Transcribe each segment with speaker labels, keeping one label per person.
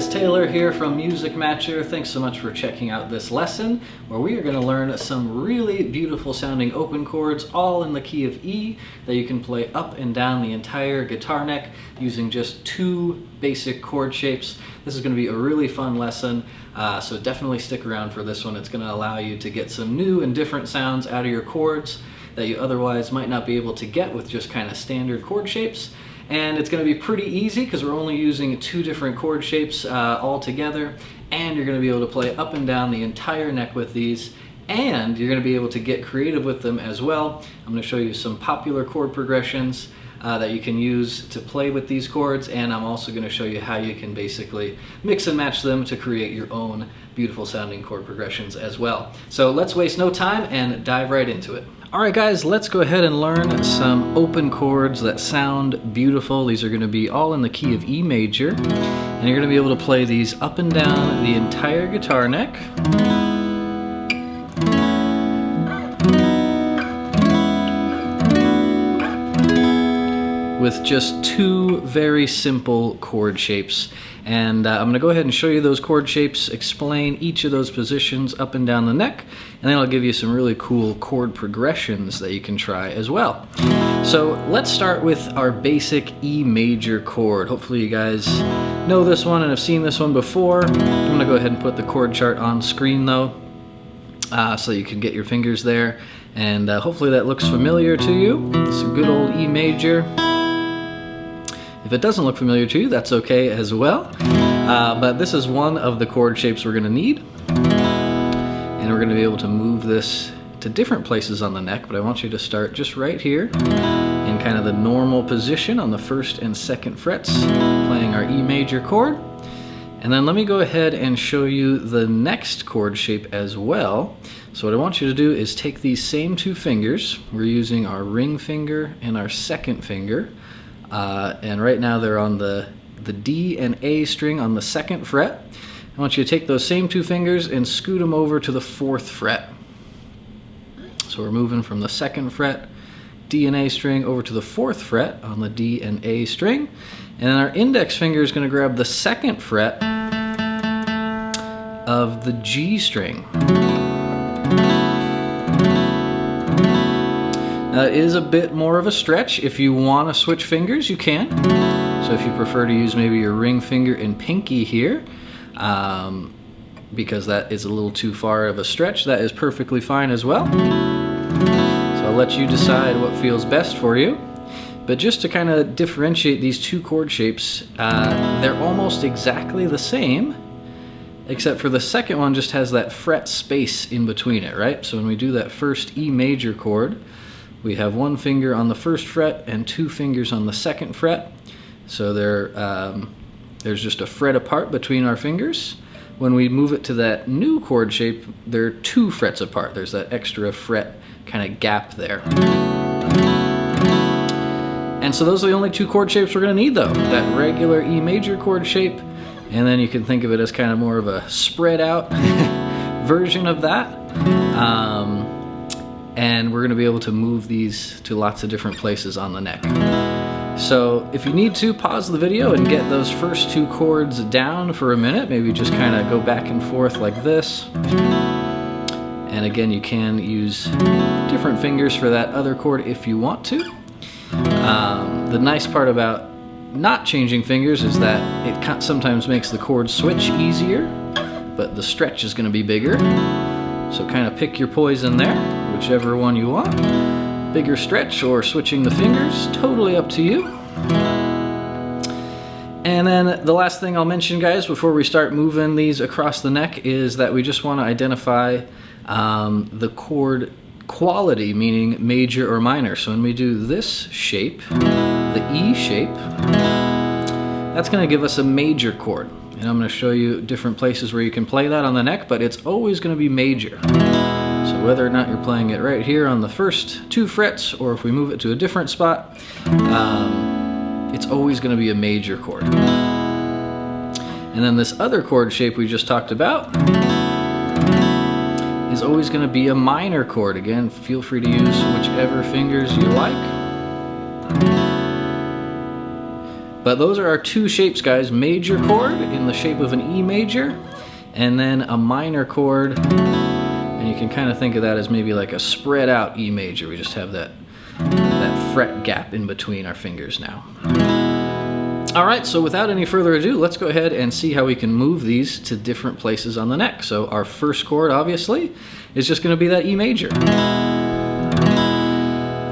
Speaker 1: guys, Taylor here from Music Matcher. Thanks so much for checking out this lesson where we are going to learn some really beautiful sounding open chords all in the key of E that you can play up and down the entire guitar neck using just two basic chord shapes. This is going to be a really fun lesson, so definitely stick around for this one. It's going to allow you to get some new and different sounds out of your chords that you otherwise might not be able to get with just kind of standard chord shapes. And it's going to be pretty easy because we're only using two different chord shapes all together, and you're going to be able to play up and down the entire neck with these, and you're going to be able to get creative with them as well. I'm going to show you some popular chord progressions that you can use to play with these chords, and I'm also going to show you how you can basically mix and match them to create your own beautiful sounding chord progressions as well. So let's waste no time and dive right into it. Alright guys, let's go ahead and learn some open chords that sound beautiful. These are going to be all in the key of E major, and you're going to be able to play these up and down the entire guitar neck. With just two very simple chord shapes. And I'm going to go ahead and show you those chord shapes, explain each of those positions up and down the neck, and then I'll give you some really cool chord progressions that you can try as well. So let's start with our basic E major chord. Hopefully you guys know this one and have seen this one before. I'm going to go ahead and put the chord chart on screen though, so you can get your fingers there, and hopefully that looks familiar to you. It's a good old E major. If it doesn't look familiar to you, that's okay as well. But this is one of the chord shapes we're going to need. And we're going to be able to move this to different places on the neck, but I want you to start just right here in kind of the normal position on the first and second frets, playing our E major chord. And then let me go ahead and show you the next chord shape as well. So what I want you to do is take these same two fingers. We're using our ring finger and our second finger. And right now they're on the D and A string on the second fret. I want you to take those same two fingers and scoot them over to the fourth fret. So we're moving from the second fret, D and A string, over to the fourth fret on the D and A string. And then our index finger is going to grab the second fret of the G string. It is a bit more of a stretch. If you want to switch fingers, you can. So if you prefer to use maybe your ring finger and pinky here, because that is a little too far of a stretch, that is perfectly fine as well. So I'll let you decide what feels best for you. But just to kind of differentiate these two chord shapes, they're almost exactly the same, except for the second one just has that fret space in between it, right? So when we do that first E major chord, we have one finger on the first fret and two fingers on the second fret. So there's just a fret apart between our fingers. When we move it to that new chord shape, they're two frets apart. There's that extra fret kind of gap there. And so those are the only two chord shapes we're going to need though. That regular E major chord shape, and then you can think of it as kind of more of a spread out version of that. And we're going to be able to move these to lots of different places on the neck. So if you need to, pause the video and get those first two chords down for a minute. Maybe just kind of go back and forth like this. And again, you can use different fingers for that other chord if you want to. The nice part about not changing fingers is that it sometimes makes the chord switch easier, but the stretch is going to be bigger. So kind of pick your poison there, whichever one you want. Bigger stretch or switching the fingers, totally up to you. And then the last thing I'll mention, guys, before we start moving these across the neck is that we just want to identify the chord quality, meaning major or minor. So when we do this shape, the E shape, that's going to give us a major chord. And I'm going to show you different places where you can play that on the neck, but it's always going to be major. So whether or not you're playing it right here on the first two frets, or if we move it to a different spot, it's always going to be a major chord. And then this other chord shape we just talked about is always going to be a minor chord. Again, feel free to use whichever fingers you like. But those are our two shapes, guys. Major chord in the shape of an E major, and then a minor chord. And you can kind of think of that as maybe like a spread out E major. We just have that fret gap in between our fingers now. All right, so without any further ado, let's go ahead and see how we can move these to different places on the neck. So our first chord, obviously, is just gonna be that E major.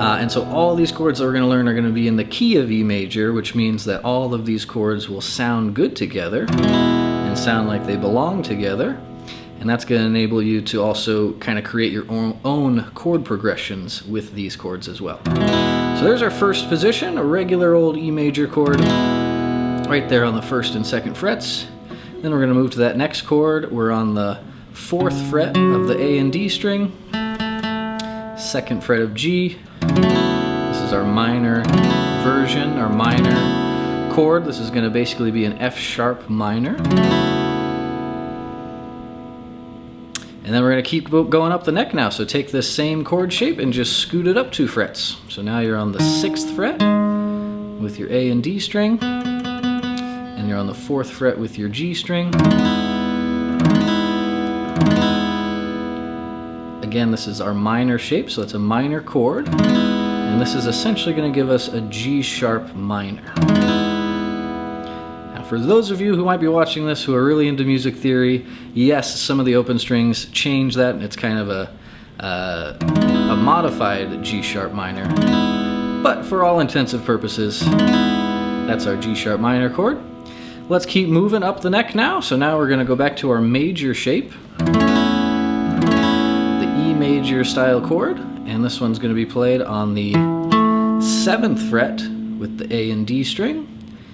Speaker 1: And so all these chords that we're gonna learn are gonna be in the key of E major, which means that all of these chords will sound good together and sound like they belong together. And that's gonna enable you to also kind of create your own chord progressions with these chords as well. So there's our first position, a regular old E major chord, right there on the 1st and 2nd frets. Then we're gonna move to that next chord. We're on the 4th fret of the A and D string, 2nd fret of G. This is our minor version, our minor chord. This is gonna basically be an F sharp minor. And then we're gonna keep going up the neck now. So take this same chord shape and just scoot it up 2 frets. So now you're on the 6th fret with your A and D string, and you're on the 4th fret with your G string. Again, this is our minor shape, so it's a minor chord. And this is essentially gonna give us a G sharp minor. Now, for those of you who might be watching this who are really into music theory, yes, some of the open strings change that, and it's kind of a modified G sharp minor. But for all intensive purposes, that's our G sharp minor chord. Let's keep moving up the neck now. So now we're gonna go back to our major shape, the E major style chord, and this one's gonna be played on the 7th fret with the A and D string,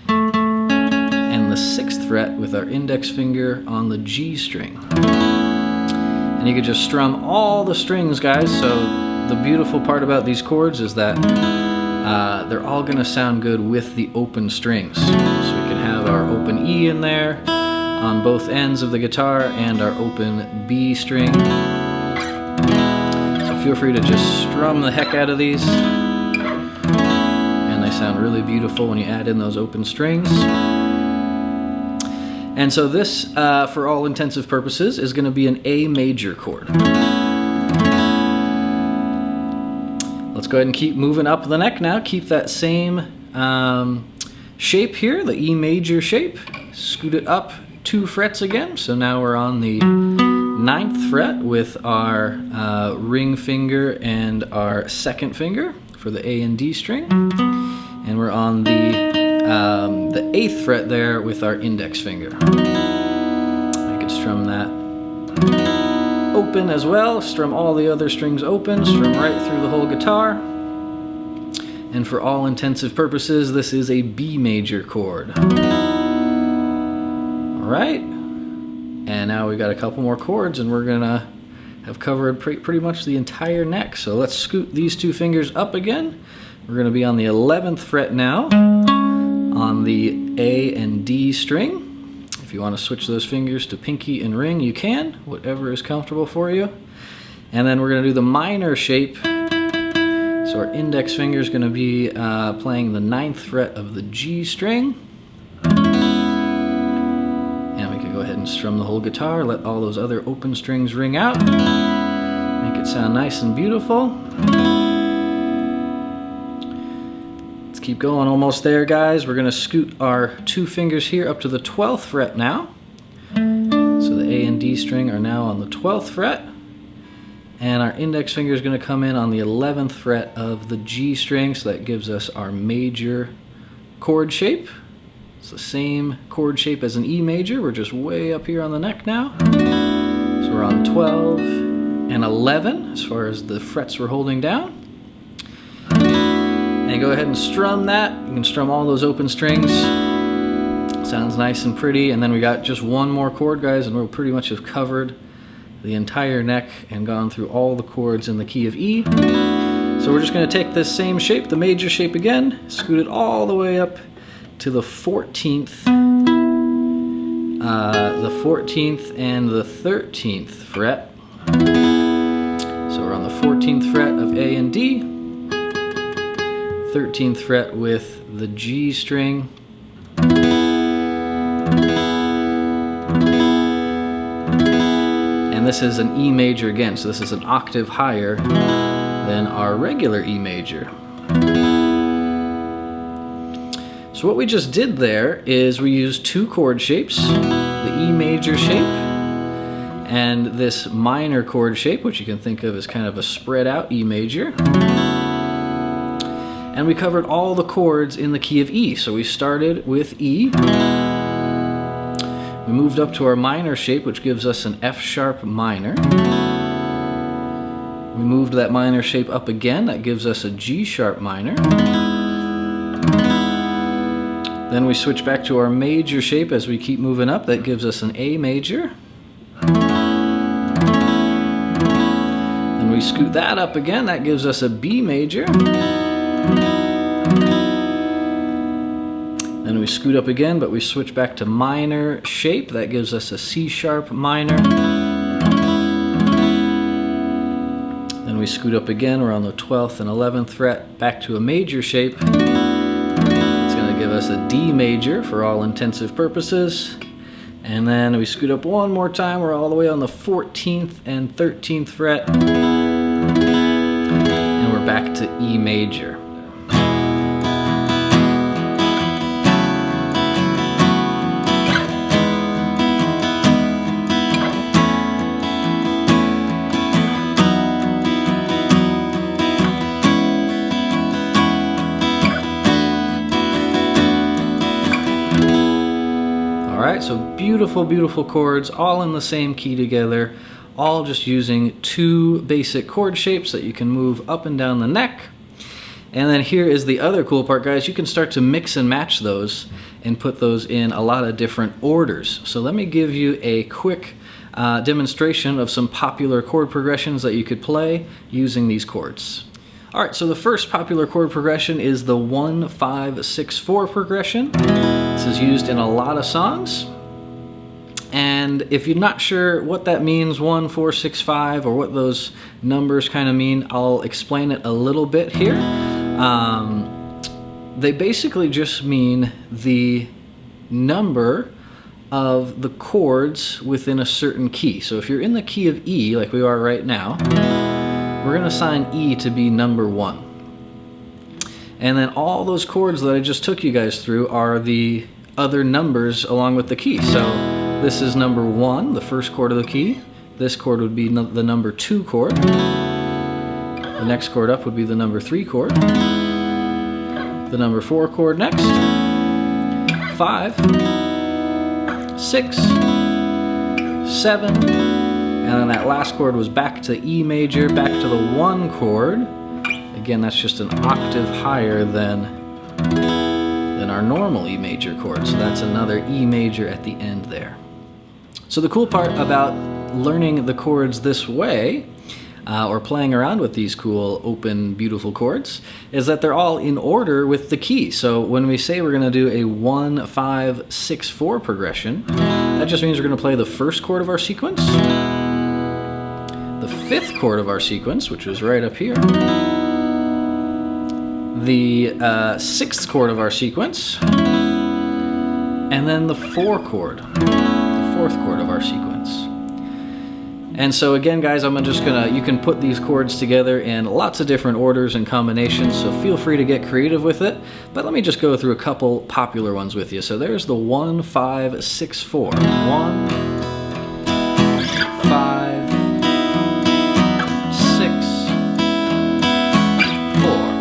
Speaker 1: and the 6th fret with our index finger on the G string. And you can just strum all the strings, guys. So the beautiful part about these chords is that they're all gonna sound good with the open strings. So we can have our open E in there on both ends of the guitar and our open B string. So feel free to just strum the heck out of these. And they sound really beautiful when you add in those open strings. And so this, for all intensive purposes, is gonna be an A major chord. Let's go ahead and keep moving up the neck now. Keep that same shape here, the E major shape. Scoot it up 2 frets again. So now we're on the 9th fret with our ring finger and our 2nd finger for the A and D string. And we're on the 8th fret there with our index finger. I could strum that open as well, strum all the other strings open, strum right through the whole guitar. And for all intensive purposes, this is a B major chord. All right, and now we got a couple more chords and we're gonna have covered pretty much the entire neck. So let's scoot these 2 fingers up again. We're gonna be on the 11th fret now, on the A and D string. If you want to switch those fingers to pinky and ring, you can, whatever is comfortable for you. And then we're going to do the minor shape. So our index finger is going to be playing the 9th fret of the G string. And we can go ahead and strum the whole guitar, let all those other open strings ring out, make it sound nice and beautiful. Keep going, almost there, guys. We're gonna scoot our 2 fingers here up to the 12th fret now. So the A and D string are now on the 12th fret. And our index finger is gonna come in on the 11th fret of the G string, so that gives us our major chord shape. It's the same chord shape as an E major. We're just way up here on the neck now. So we're on 12 and 11 as far as the frets we're holding down. And go ahead and strum that. You can strum all those open strings. Sounds nice and pretty. And then we got just one more chord, guys, and we'll pretty much have covered the entire neck and gone through all the chords in the key of E. So we're just gonna take this same shape, the major shape again, scoot it all the way up to the 14th and the 13th fret. So we're on the 14th fret of A and D, 13th fret with the G string, this is an E major again, so this is an octave higher than our regular E major. So what we just did there is we used two chord shapes, the E major shape and this minor chord shape, which you can think of as kind of a spread out E major. And we covered all the chords in the key of E. So we started with E. We moved up to our minor shape, which gives us an F sharp minor. We moved that minor shape up again, that gives us a G sharp minor. Then we switch back to our major shape as we keep moving up. That gives us an A major. Then we scoot that up again. That gives us a B major. Then we scoot up again, but we switch back to minor shape. That gives us a C sharp minor. Then we scoot up again. We're on the 12th and 11th fret. Back to a major shape. Give us a D major for all intensive purposes. And then we scoot up one more time. We're all the way on the 14th and 13th fret. And we're back to E major. Alright, so beautiful, beautiful chords, all in the same key together, all just using two basic chord shapes that you can move up and down the neck. And then here is the other cool part, guys. You can start to mix and match those and put those in a lot of different orders. So let me give you a quick demonstration of some popular chord progressions that you could play using these chords. Alright, so the first popular chord progression is the 1-5-6-4 progression. This is used in a lot of songs. And if you're not sure what that means, 1, 4, 6, 5, or what those numbers kind of mean, I'll explain it a little bit here. They basically just mean the number of the chords within a certain key. So if you're in the key of E, like we are right now, we're going to assign E to be number 1. And then all those chords that I just took you guys through are the other numbers along with the key. So this is number 1, the first chord of the key. This chord would be the number 2 chord. The next chord up would be the number 3 chord. The number 4 chord next. 5, 6, 7, and then that last chord was back to E major, back to the 1 chord. Again, that's just an octave higher than our normal E major chord. So that's another E major at the end there. So the cool part about learning the chords this way, or playing around with these cool, open, beautiful chords, is that they're all in order with the key. So when we say we're going to do a 1-5-6-4 progression, that just means we're going to play the first chord of our sequence, the 5th chord of our sequence, which was right up here, the 6th chord of our sequence, and then the 4 chord, the 4th chord of our sequence. And so again, guys, you can put these chords together in lots of different orders and combinations, so feel free to get creative with it. But let me just go through a couple popular ones with you. So there's the 1-5-6-4. 1, 5, 6, 4.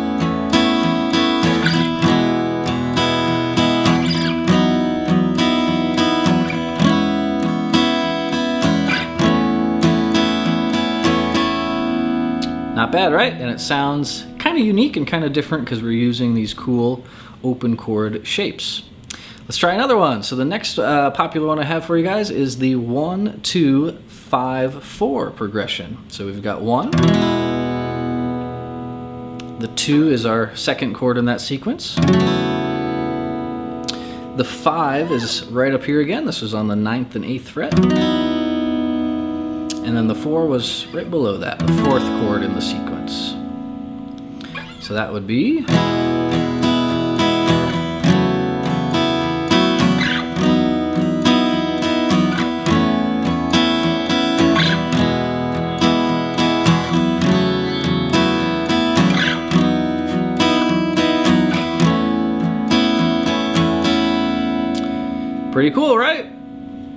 Speaker 1: Not bad, right? And it sounds kind of unique and kind of different because we're using these cool open chord shapes. Let's try another one. So the next popular one I have for you guys is the 1-2-5-4 progression. So we've got 1. The 2 is our second chord in that sequence. The 5 is right up here again. This was on the 9th and 8th fret. And then the 4 was right below that, the 4th chord in the sequence. So that would be... Pretty cool, right?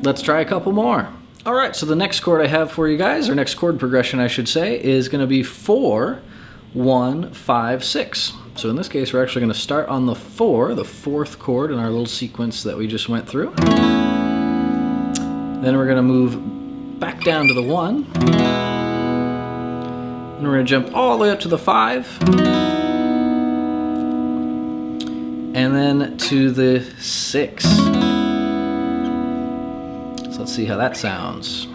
Speaker 1: Let's try a couple more. All right, so the next chord I have for you guys, or next chord progression I should say, is gonna be 4, 1, 5, 6. So in this case, we're actually gonna start on the 4, the 4th chord in our little sequence that we just went through. Then we're gonna move back down to the 1. And we're gonna jump all the way up to the 5. And then to the 6. So let's see how that sounds.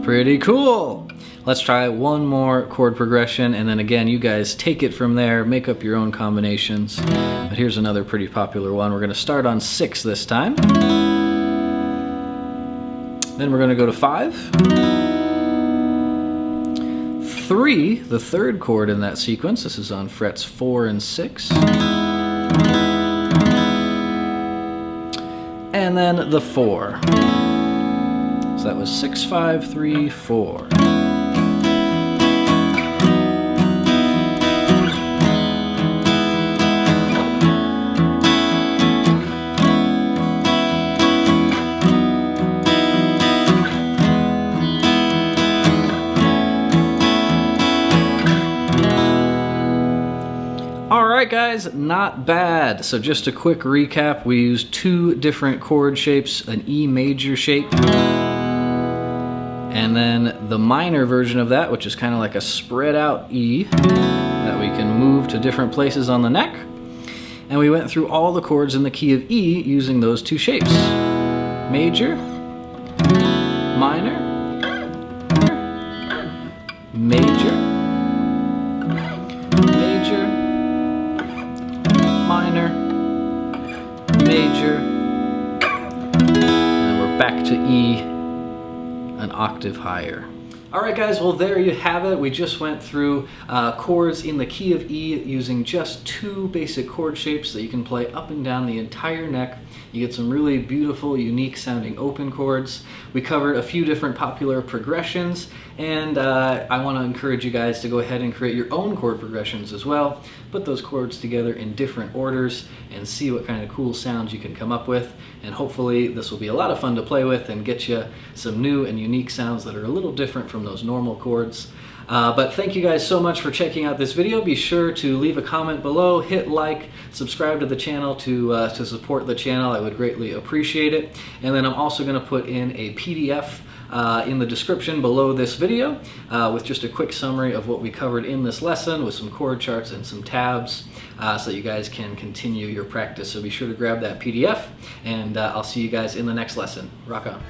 Speaker 1: Pretty cool. Let's try one more chord progression, and then again, you guys take it from there, make up your own combinations. But here's another pretty popular one. We're gonna start on 6 this time. Then we're gonna go to 5. 3, the 3rd chord in that sequence. This is on frets 4 and 6. And then the 4. So that was 6, 5, 3, 4. Alright guys, not bad. So just a quick recap, we used 2 different chord shapes, an E major shape, and then the minor version of that, which is kind of like a spread out E that we can move to different places on the neck. And we went through all the chords in the key of E using those 2 shapes. Major, minor, major, major, minor, major, and we're back to E an octave higher. Alright guys, well there you have it. We just went through chords in the key of E using just 2 basic chord shapes that you can play up and down the entire neck. You get some really beautiful, unique sounding open chords. We covered a few different popular progressions, and I want to encourage you guys to go ahead and create your own chord progressions as well. Put those chords together in different orders and see what kind of cool sounds you can come up with. And hopefully this will be a lot of fun to play with and get you some new and unique sounds that are a little different from those normal chords. But thank you guys so much for checking out this video. Be sure to leave a comment below, hit like, subscribe to the channel to support the channel. I would greatly appreciate it. And then I'm also going to put in a PDF in the description below this video with just a quick summary of what we covered in this lesson with some chord charts and some tabs so that you guys can continue your practice. So be sure to grab that PDF, and I'll see you guys in the next lesson. Rock on.